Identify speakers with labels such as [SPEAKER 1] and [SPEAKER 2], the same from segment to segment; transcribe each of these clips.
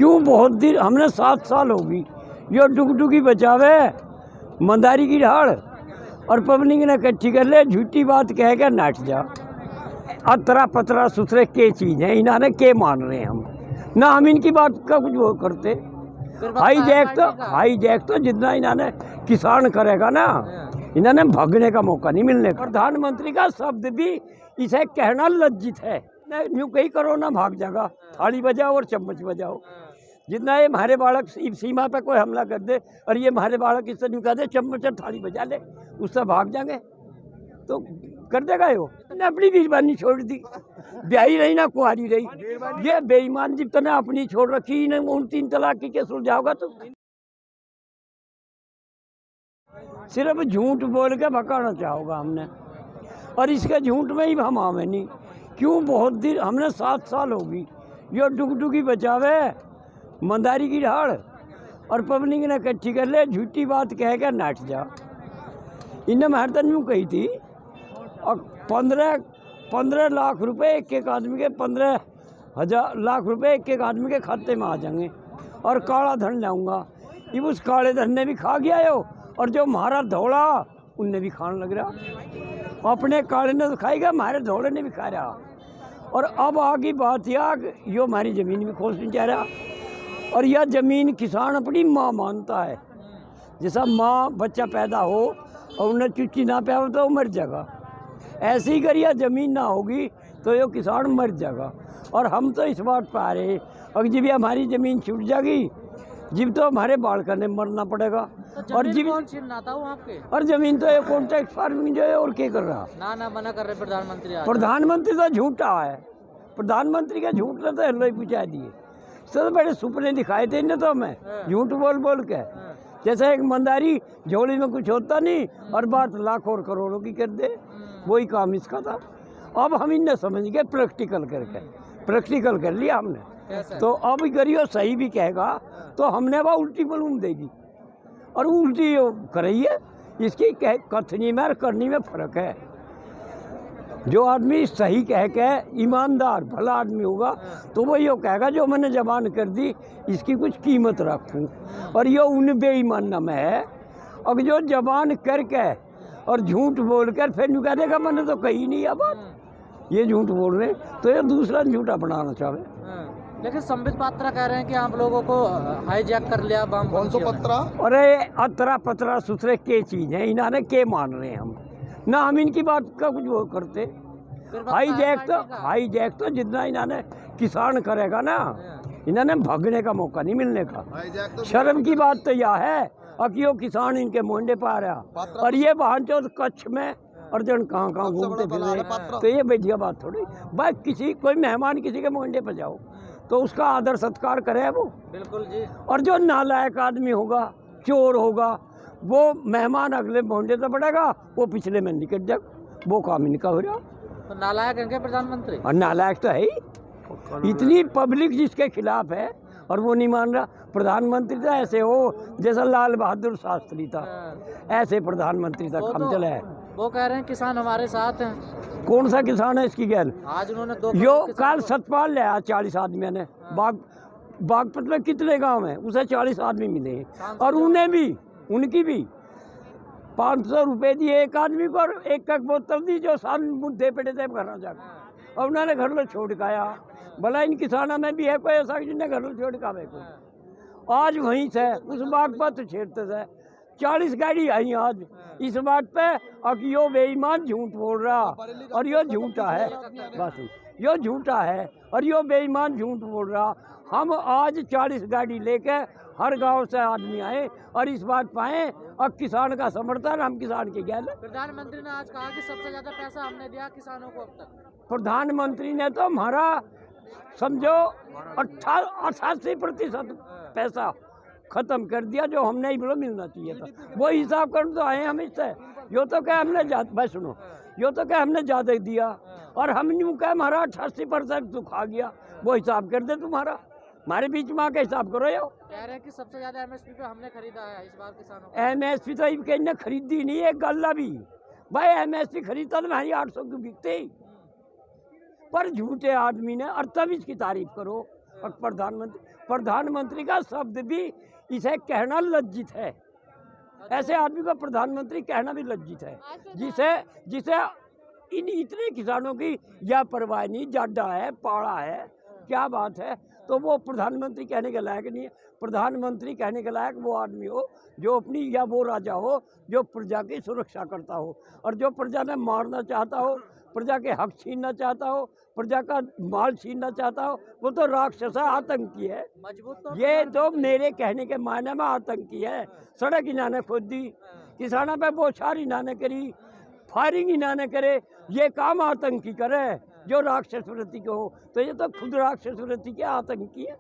[SPEAKER 1] क्यों बहुत दिन हमने 7 साल होगी यो डुगडुगी बचावे मंदारी की ढाल और पब्लिक ने इकट्ठी कर ले झूठी बात कह के नाट जा। अतरा पतरा सुथरे के चीज़ है इन्होंने के मान रहे हैं हम ना हम इनकी बात का कुछ वो करते। हाई जैक तो जितना इन्होंने किसान करेगा ना इन्होंने भागने का मौका नहीं मिलने। प्रधानमंत्री का शब्द भी इसे कहना लज्जित है। यूँ कहीं करो ना भाग जाएगा, थाली बजाओ और चम्मच बजाओ। जितना ये हमारे बालक सीमा पे कोई हमला कर दे और ये हमारे बालक इससे यूँ कह दे चम्मच और थाली बजा ले उससे भाग जाएंगे तो कर देगा यो। ने अपनी बेईमानी छोड़ दी, ब्याही रही ना कुआरी रही। ये बेईमान जब तने अपनी छोड़ रखी ने 3 तलाक की के सुलझाओगा तो सिर्फ झूठ बोल के भकाना चाहोगा हमने और इसके झूठ में ही हम आवे नहीं। क्यों बहुत दिन हमने 7 साल होगी यो डुगडुगी बचावे मंदारी की ढाल और पब्लिक ने इकट्ठी कर ले झूठी बात कह के नाट जा। इन्हें महरतन यूँ कही थी और 15 लाख रुपए एक आदमी के 15 लाख रुपए एक आदमी के खाते में आ जाएंगे और काला धन लाऊंगा। ये उस काले धन ने भी खा गया यो और जो हमारा धौला उनने भी खाने लग रहा। अपने काले ने तो खाएगा, हमारे धौले ने भी खा रहा। और अब आगे बात यह यो हमारी ज़मीन भी खोज नहीं चाह रहा और यह ज़मीन किसान अपनी माँ मानता है। जैसा माँ बच्चा पैदा हो और उन्हें चुच्ची ना पाओ तो मर जाएगा, ऐसे ही करिए ज़मीन ना होगी तो ये किसान मर जाएगा। और हम तो इस बात पर आ रहे और जब ये हमारी ज़मीन छूट जाएगी जब तो हमारे बाल करने मरना पड़ेगा।
[SPEAKER 2] तो और जब कौन छीनता हूँ आपके
[SPEAKER 1] और ज़मीन तो ये कॉन्ट्रैक्ट फार्मिंग जो है और क्या कर रहा
[SPEAKER 2] ना मना कर रहे प्रधानमंत्री।
[SPEAKER 1] प्रधानमंत्री तो झूठा है, प्रधानमंत्री का झूठ ने तो हेलो ही पूछा दिए। सब बड़े सुपने दिखाए थे इन्हें तो हमें झूठ बोल के। जैसे एक मंदारी झोली में कुछ होता नहीं और बात लाखों और करोड़ों की कर दे, वही काम इसका था। अब हम इन्हें समझ गए प्रैक्टिकल करके, प्रैक्टिकल कर लिया हमने। तो अब करियो सही भी कहेगा तो हमने वह उल्टी मालूम देगी और उल्टी कर रही है। इसकी कथनी में और करनी में फ़र्क है। जो आदमी सही कह के ईमानदार भला आदमी होगा तो वो ये कहेगा जो मैंने जबान कर दी इसकी कुछ कीमत रखूं, और ये उन बेईमाना में है। और जो जबान करके और झूठ बोल कर फिर यूँ कह देगा मैंने तो कही नहीं है बात, ये झूठ बोल रहे तो ये दूसरा झूठा बनाना चाहे।
[SPEAKER 2] लेकिन संबित पात्रा कह रहे हैं कि आप लोगों को हाईजैक कर लिया।
[SPEAKER 1] कौन सा पत्रा? अरे अतरा पतरा सुथरे के चीज़ है इन्होंने के मान रहे हैं हम ना हम इनकी बात का कुछ वो करते। हाई जैक तो जितना इन्होंने किसान करेगा ना इन्होंने भागने का मौका नहीं मिलने का। शर्म की बात तो यह है कि वो किसान इनके मोहंडे पर आ रहा और ये वाहन चौथ कच्छ में और जन कहाँ घूमते फिर रहे। तो ये बढ़िया बात थोड़ी भाई, किसी कोई मेहमान किसी के मोहंडे पर जाओ तो उसका आदर सत्कार करे वो। बिल्कुल जी। और जो नालायक आदमी होगा चोर होगा वो मेहमान अगले मोहंडे से पड़ेगा, वो पिछले में निकट जाएगा, वो काम इनका हो रहा।
[SPEAKER 2] तो नालायक है क्या प्रधानमंत्री? और
[SPEAKER 1] नालायक तो है ही, इतनी पब्लिक जिसके खिलाफ है और वो नहीं मान रहा। प्रधानमंत्री तो ऐसे हो जैसा लाल बहादुर शास्त्री था, ऐसे प्रधानमंत्री का काम चला है।
[SPEAKER 2] वो कह रहे हैं किसान हमारे साथ हैं।
[SPEAKER 1] कौन सा किसान है इसकी गैल?
[SPEAKER 2] आज उन्होंने
[SPEAKER 1] यो कल सतपाल लिया 40 आदमी ने बागपत में कितने गांव हैं उसे 40 आदमी मिले हैं और उन्हें भी उनकी भी 500 रुपये दिए एक आदमी को और एक बोतल दी जो साल मुद्दे पेटे थे घर जाकर और उन्होंने घर में छोड़ काया। भला इन किसानों में भी है कोई ऐसा जिन्हें घर में छोड़ का को आज वहीं से उस बागपत छेड़ते थे 40 गाड़ी आई आज इस बात पे और यो बेईमान झूठ बोल रहा और यो झूठा है। बस यो झूठा है और यो बेईमान झूठ बोल रहा। हम आज 40 गाड़ी लेके हर गांव से आदमी आए और इस बात पाए और किसान का समर्थन हम किसान के गैल।
[SPEAKER 2] प्रधानमंत्री ने आज कहा कि सबसे ज़्यादा पैसा हमने दिया किसानों को अब तक।
[SPEAKER 1] प्रधानमंत्री ने तो हमारा समझो 88% पैसा खत्म कर दिया जो हमने ही बोलो मिलना चाहिए था। वो हिसाब कर तो आए हम इससे। यो तो क्या हमने भाई सुनो, यो तो क्या हमने ज़्यादा दिया और हम यूँ क्या हमारा 88% तो खा गया, वो हिसाब कर दे तुम्हारा। हमारे बीच में आके हिसाब करो। यो
[SPEAKER 2] कह रहे हैं कि सबसे ज़्यादा एमएसपी पे हमने खरीदा है इस बार किसानों को।
[SPEAKER 1] एमएसपी तो इनने खरीदी नहीं है गल्ला भी भाई। एमएसपी खरीदता तो हमारी 800 की बिकते ही, पर झूठे आदमी ने और तब इसकी तारीफ करो और प्रधानमंत्री का शब्द भी इसे कहना लज्जित है। ऐसे आदमी को प्रधानमंत्री कहना भी लज्जित है, जिसे जिसे इन इतने किसानों की या परवाह नहीं, जाडा है, पाड़ा है, क्या बात है। तो वो प्रधानमंत्री कहने के लायक नहीं है। प्रधानमंत्री कहने के लायक वो आदमी हो जो अपनी, या वो राजा हो जो प्रजा की सुरक्षा करता हो, और जो प्रजा ने मारना चाहता हो, प्रजा के हक छीनना चाहता हो, प्रजा का माल छीनना चाहता हो, वो तो राक्षस है, आतंकी है।
[SPEAKER 2] मजबूत
[SPEAKER 1] ये तो मेरे कहने के मायने में आतंकी है। सड़क इन्होंने खोद दी, किसानों पे बौछार इन्होंने करी, फायरिंग इन्होंने करे, ये काम आतंकी करे जो राक्षस वृत्ति के हो। तो ये तो खुद राक्षस वृत्ति के आतंकी है।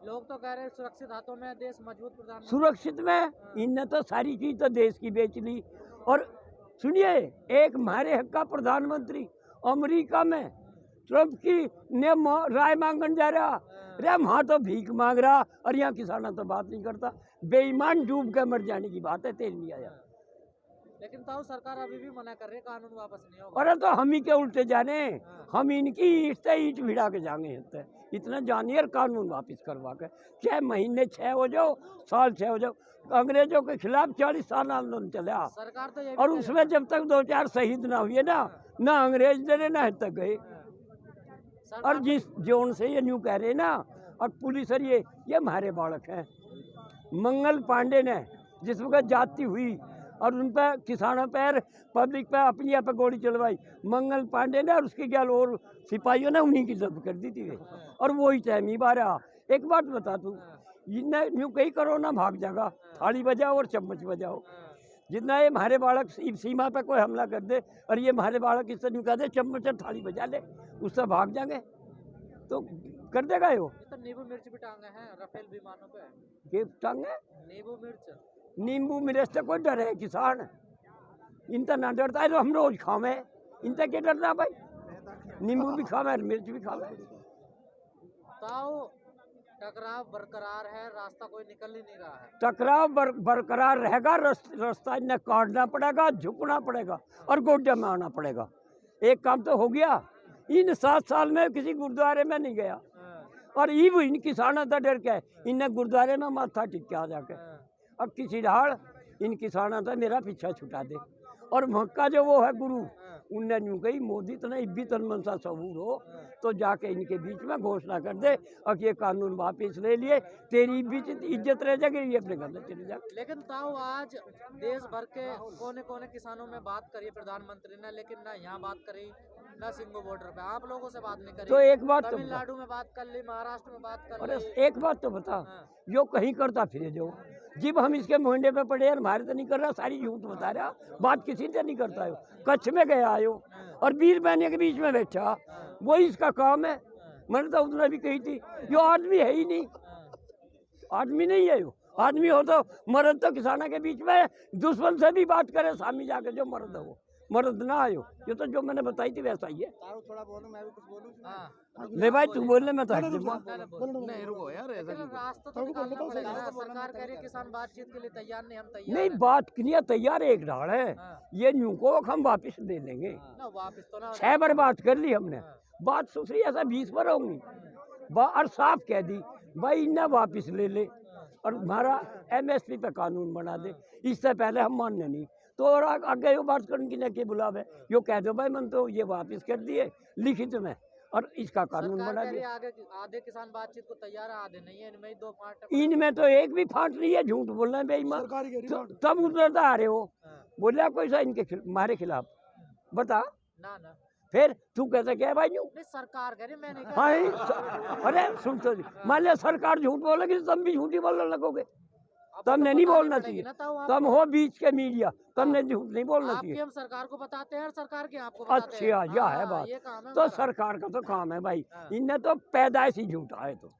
[SPEAKER 2] लोग तो कह रहे हैं सुरक्षित हाथों में देश, मजबूत प्रधानमंत्री।
[SPEAKER 1] सुरक्षित में इनने तो सारी चीज तो देश की बेच ली। और सुनिए, एक हमारे हक का प्रधानमंत्री अमेरिका में ट्रंप की ने राय मांगने जा रहा, अरे वहाँ तो भीख मांग रहा, और यहाँ किसानों तो बात नहीं करता। बेईमान डूब के मर जाने की बात है, तेल नहीं आया।
[SPEAKER 2] लेकिन ताऊ सरकार अभी भी मना कर रही है, कानून वापस नहीं होगा।
[SPEAKER 1] अरे तो हम ही के उल्टे जाने, हम इनकी ईंट से ईंट भिड़ा के जाएंगे। इतना जानिए और कानून वापस करवा के, 6 महीने 6 हो जाओ, साल 6 हो जाओ। अंग्रेजों के खिलाफ 40 साल आंदोलन चला,
[SPEAKER 2] सरकार तो ये
[SPEAKER 1] और उसमें जब तक 2-4 शहीद ना हुए ना अंग्रेज डरे ना तक गए। और जिस जोन से ये न्यू कह रहे ना, और पुलिस और ये हमारे बालक हैं। मंगल पांडे ने जिस वक्त जाति हुई और उन पर किसानों पर, पब्लिक पर, अपनी यहाँ पर गोली चलवाई, मंगल पांडे ने और उसके गैल और सिपाहियों ने उन्हीं की जब्त कर दी थी। और वो ही टाइम ही बारह। एक बात बता तू, इन्हें न्यू कहीं करो ना, भाग जाएगा, थाली बजाओ और चम्मच बजाओ। जितना ये हमारे बालक सीमा पे कोई हमला कर दे, और ये हमारे बालक इससे न्यू कह दे चम्मच और थाली बजा ले, उससे भाग जाएंगे, तो कर देगा ये।
[SPEAKER 2] तो नींबू मिर्च भी टांगे हैं राफेल विमानों पे।
[SPEAKER 1] ये टांगे
[SPEAKER 2] नींबू मिर्च,
[SPEAKER 1] नींबू मिर्च से कोई डर है किसान? इनका ना डरता है तो हम रोज खावे, इनसे क्या डरना भाई? नींबू भी खावे, मिर्च भी खावे।
[SPEAKER 2] ताऊ टकराव बरकरार है, रास्ता कोई निकल ही नहीं रहा है।
[SPEAKER 1] टकराव बरकरार रहेगा, रास्ता इन्हें काटना पड़ेगा, झुकना पड़ेगा और गोड्डे में आना पड़ेगा। एक काम तो हो गया, इन 7 साल में किसी गुरुद्वारे में नहीं गया, और इन किसानों का डर क्या है, इन्हें गुरुद्वारे में माथा टिक के आ जाके। अब किसी ढाल इन किसानों का मेरा पीछा छुटा दे, और मक्का जो वो है गुरु, उनने यूँ कही मोदी तो नहीं भी तन मनसा सबूर हो तो जाके इनके बीच में घोषणा कर दे और ये कानून वापस ले लिए, तेरी बीच इज्जत रह जाएगी, ये अपने घर में चले जा।
[SPEAKER 2] लेकिन ताऊ आज देश भर के कोने कोने किसानों में बात करी प्रधानमंत्री ने, लेकिन ना यहाँ बात करी, ना सिंगू बॉर्डर पे आप लोगों से बात नहीं करी।
[SPEAKER 1] तो एक बात तो
[SPEAKER 2] तमिलनाडु में बात कर ली, महाराष्ट्र में बात कर
[SPEAKER 1] अरे
[SPEAKER 2] ली।
[SPEAKER 1] एक बात तो बता, यो कहीं करता फिर जो जब हम इसके मुंडे पे पड़े यार, हमारे तो नहीं कर रहा, सारी झूठ बता रहा, बात किसी से नहीं करता है। कच्छ में गया आयो और 20 महीने के बीच में बैठा, वही इसका काम है। मैंने तो उतना भी कही थी, यो आदमी है ही नहीं, आदमी नहीं है यो। आदमी हो तो मर्द तो किसानों के बीच में दुश्मन से भी बात करे, सामने जाके जो मर्द हो, मर्द ना आयो। ये तो जो मैंने बताई थी वैसा ही है।
[SPEAKER 2] थोड़ा बोलो, मैं भी कुछ बोलूं।
[SPEAKER 1] ले भाई तू बोलने में तो हट
[SPEAKER 2] नहीं रुको यार, रास्ता तो निकालना पड़ेगा ना। सरकार कह रही है किसान बातचीत के लिए तैयार नहीं, हम तैयार
[SPEAKER 1] नहीं, बात के लिए तैयार एक ढाल है, ये न्यू को हम वापस दे लेंगे।
[SPEAKER 2] वापस तो ना,
[SPEAKER 1] 6 बार बात कर ली हमने, बात सुसरी ऐसा 20 बार होंगी, और साफ कह दी भाई इन्हें वापस ले ले और हमारा MSP पे कानून बना दे। इससे पहले हम मानने नहीं, तो और आगे यो बात करने की लेके बुलावे, यो कह दो भाई मन तो ये वापस कर दिए लिखित में, और इसका कानून बना दिया।
[SPEAKER 2] आधे किसान बातचीत को तैयार है, आधे नहीं है, इनमें 2 फाट,
[SPEAKER 1] इनमें तो एक भी फाट नहीं है, झूठ बोलना है बेईमान। तब उधर आ रहे हो, बोला कोई सा इनके हमारे खिलाफ बता
[SPEAKER 2] ना
[SPEAKER 1] फिर तू कैसे क्या भाई यूं?
[SPEAKER 2] सरकार कह रही, मैं नहीं
[SPEAKER 1] हाँ, अरे सुन तो, मान लिया सरकार झूठ बोलेगी तो तुम भी झूठी बोलने लगोगे। तुमने नहीं बोलना चाहिए, तुम हो बीच के मीडिया, तुमने झूठ नहीं बोलना चाहिए।
[SPEAKER 2] हम सरकार को बताते हैं, सरकार के आपको बताते हैं।
[SPEAKER 1] अच्छा, यह है बात, तो सरकार का तो काम है भाई, इनने तो पैदाइश ही झूठा है। तो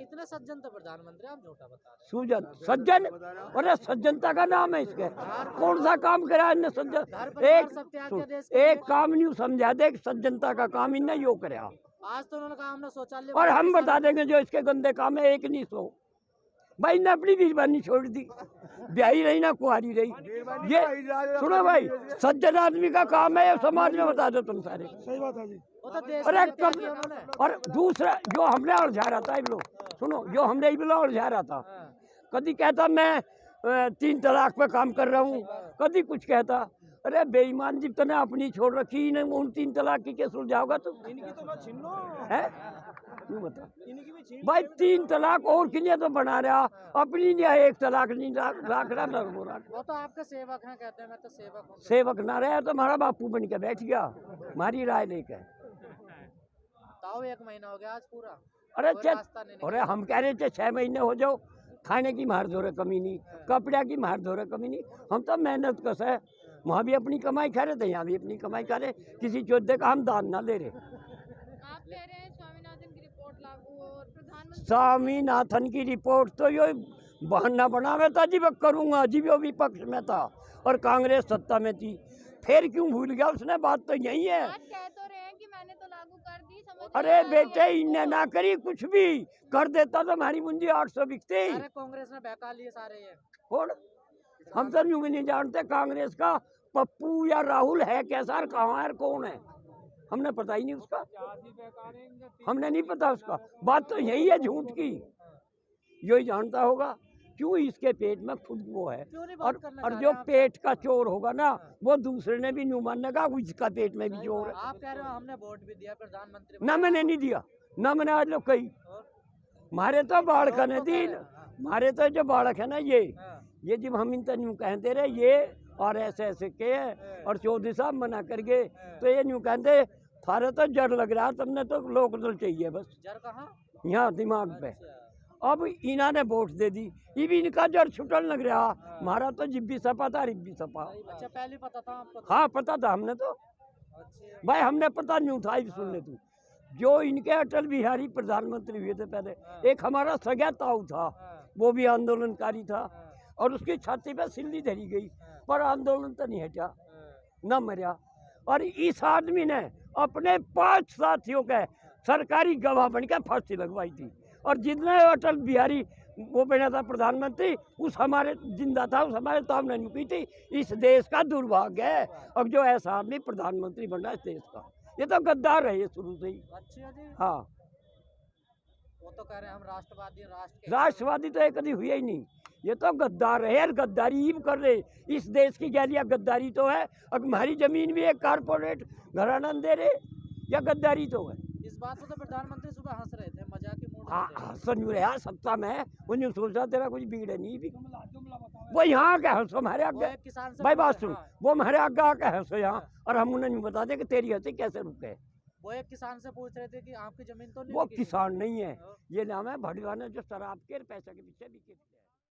[SPEAKER 2] इतने सज्जन तो प्रधानमंत्री आप झूठा बता रहे।
[SPEAKER 1] सुजन सज्जन, अरे सज्जनता का नाम है इसके, कौन सा काम करा इनने सज्जन? एक काम नहीं समझा दे, सज्जनता का काम इनने यो कराया।
[SPEAKER 2] आज तो उन्होंने कहा हमने शौचालय,
[SPEAKER 1] और हम बता देंगे जो इसके गंदे काम है, 1 नहीं 100। भाई ने अपनी बीरबानी छोड़ दी, ब्याही रही ना कुआरी रही। ये सुनो भाई, सज्जन आदमी का काम है, समाज में बता दो तुम सारे।
[SPEAKER 3] सही बात है जी।
[SPEAKER 2] वो तो देश
[SPEAKER 1] अरे
[SPEAKER 2] के लिए क्या
[SPEAKER 1] कब
[SPEAKER 2] किया उन्होंने?
[SPEAKER 1] और दूसरा जो हमने उलझा रहा था इबलो, सुनो, जो हमने इबलो उलझा रहा था,
[SPEAKER 2] हाँ,
[SPEAKER 1] कभी कहता मैं 3 तलाक पे काम कर रहा हूँ, कभी कुछ कहता। अरे बेईमान जी, तूने अपनी छोड़ रखी ने उन 3 तलाक की कैसे सुलझाओगा तुम?
[SPEAKER 3] इनकी तो बात छीन लो,
[SPEAKER 1] है क्यों बता
[SPEAKER 3] इनकी भी छीन
[SPEAKER 1] भाई, 3 तलाक और के लिए तो बना रहा, अपनी नहीं है 1 तलाक नहीं राख रहा ना वो राख।
[SPEAKER 2] वो तो आपके सेवक हैं, कहते हैं मैं तो सेवक हूँ।
[SPEAKER 1] सेवक ना रहे तो हमारा बापू बन के बैठ गया, हमारी राय लेकर।
[SPEAKER 2] ताऊ 1 महीना हो गया आज पूरा,
[SPEAKER 1] अरे
[SPEAKER 2] कोई
[SPEAKER 1] चल,
[SPEAKER 2] रास्ता नहीं
[SPEAKER 1] अरे हम कह रहे थे 6 महीने हो जाओ, खाने की मार धोरे कमी नहीं, कपड़े की मार धोरे कमी नहीं। हम तो मेहनत कस है, वहाँ भी अपनी कमाई खा रहे थे, यहाँ भी अपनी कमाई खा रहे, किसी चौधे का हम दान ना ले रहे।
[SPEAKER 4] आप कह रहे हैं स्वामीनाथन की रिपोर्ट लागू और प्रधानमंत्री
[SPEAKER 1] स्वामीनाथन की रिपोर्ट तो यो बहाना बनावे था जी, वो करूँगा जी, वो विपक्ष में था और कांग्रेस सत्ता में थी, फिर क्यों भूल गया उसने? बात तो यही है।
[SPEAKER 4] आज कह तो रहे हैं कि मैंने तो लागू कर दी, समझ
[SPEAKER 1] अरे
[SPEAKER 4] नहीं आ रही
[SPEAKER 1] बेटे,
[SPEAKER 4] है।
[SPEAKER 1] इनने ना करी, कुछ भी कर देता तो हमारी मुंजी 800 बिकती।
[SPEAKER 2] अरे कांग्रेस ने बहका लिए सारे ये।
[SPEAKER 1] और हम तो यूं भी नहीं जानते कांग्रेस का पप्पू या राहुल है कैसा और कहाँ है, कौन है, हमने पता ही नहीं उसका, हमने नहीं पता उसका। बात तो यही है झूठ की, यही जानता होगा क्यों इसके पेट में खुद वो है।
[SPEAKER 2] क्यों नहीं
[SPEAKER 1] और
[SPEAKER 2] बात करना
[SPEAKER 1] और
[SPEAKER 2] चाह
[SPEAKER 1] जो
[SPEAKER 2] रहे आप?
[SPEAKER 1] पेट का चोर होगा ना, वो दूसरे ने भी न्यू मानने का इसका पेट में भी
[SPEAKER 2] सही
[SPEAKER 1] चोर
[SPEAKER 2] बात।
[SPEAKER 1] है।
[SPEAKER 2] आप कह रहे हो हमने वोट भी दिया प्रधानमंत्री
[SPEAKER 1] ना मैंने नहीं दिया, ना मैंने आज लोग कही,
[SPEAKER 2] और?
[SPEAKER 1] मारे तो बाढ़ का
[SPEAKER 2] लोग तो
[SPEAKER 1] नहीं
[SPEAKER 2] कह रहे
[SPEAKER 1] दी,
[SPEAKER 2] हैं, हाँ।
[SPEAKER 1] मारे तो जो बाढ़ है ना
[SPEAKER 2] हाँ,
[SPEAKER 1] ये जब हम इन न्यू कहते रहे ये और ऐसे के और चौधरी साहब मना कर गए, तो ये न्यू कहते थारे तो जड़ लग रहा, तुमने तो लोकदल चाहिए बस
[SPEAKER 2] जर कहाँ?
[SPEAKER 1] यहाँ दिमाग पे। अब इन्होंने वोट दे दी, ये भी इनका जड़ छुटन लग रहा, हमारा तो जिब्बी सपा था, रिब्बी सपा।
[SPEAKER 2] अच्छा, पहले पता था आपको तो?
[SPEAKER 1] हाँ पता था हमने तो,
[SPEAKER 2] अच्छा,
[SPEAKER 1] भाई हमने पता नहीं था, ये सुन ले तू, जो इनके अटल बिहारी प्रधानमंत्री हुए थे पहले, एक हमारा सगा ताऊ था,
[SPEAKER 2] हाँ,
[SPEAKER 1] वो भी आंदोलनकारी था,
[SPEAKER 2] हाँ,
[SPEAKER 1] और उसकी छाती पे सिल्ली धरी गई, पर आंदोलन तो नहीं हटा,
[SPEAKER 2] हाँ।
[SPEAKER 1] न मरा। और इस आदमी ने अपने 5 साथियों के सरकारी गवाह बन के फांसी लगवाई थी, और जितने अटल बिहारी वो बना था प्रधानमंत्री, उस हमारे जिंदा था, उस हमारे तो हमने नहीं की थी। इस देश का दुर्भाग्य है अब जो ऐसा आदमी प्रधानमंत्री बन रहा है इस देश का, ये तो गद्दार है ये शुरू से ही।
[SPEAKER 2] अच्छा जी,
[SPEAKER 1] हाँ,
[SPEAKER 2] वो तो कह रहे हैं हम राष्ट्रवादी, राष्ट्र के
[SPEAKER 1] राष्ट्रवादी तो ये कभी हुआ ही नहीं, ये तो गद्दार है यार, गद्दारी ही कर रहे इस देश की गैलिया, गद्दारी तो है। अब हमारी जमीन भी एक कारपोरेट घराना दे रहे, या गद्दारी तो है।
[SPEAKER 2] इस बात को तो प्रधानमंत्री सुबह हंस रहे थे, मजाक की मूड में
[SPEAKER 1] हाँ,
[SPEAKER 2] थे।
[SPEAKER 1] हसन रहा यार सत्ता में, उन्हें सोचा तेरा कुछ बिगड़े नहीं भी, वो यहाँ के हंसो हमारे
[SPEAKER 2] वो
[SPEAKER 1] आगे।
[SPEAKER 2] एक किसान से
[SPEAKER 1] भाई
[SPEAKER 2] पूछ
[SPEAKER 1] बात
[SPEAKER 2] रहे-
[SPEAKER 1] सुन,
[SPEAKER 2] हाँ,
[SPEAKER 1] वो हमारे आगे आके हंसो यहाँ, और हम उन्हें नहीं बता दे कि तेरी हंसी कैसे रुके।
[SPEAKER 2] वो एक किसान से पूछ रहे थे कि आपकी जमीन तो नहीं
[SPEAKER 1] वो
[SPEAKER 2] बिकी थी?
[SPEAKER 1] किसान नहीं है,
[SPEAKER 2] हाँ।
[SPEAKER 1] ये नाम है भड़वाना, जो शराब के पैसे के पीछे बिके।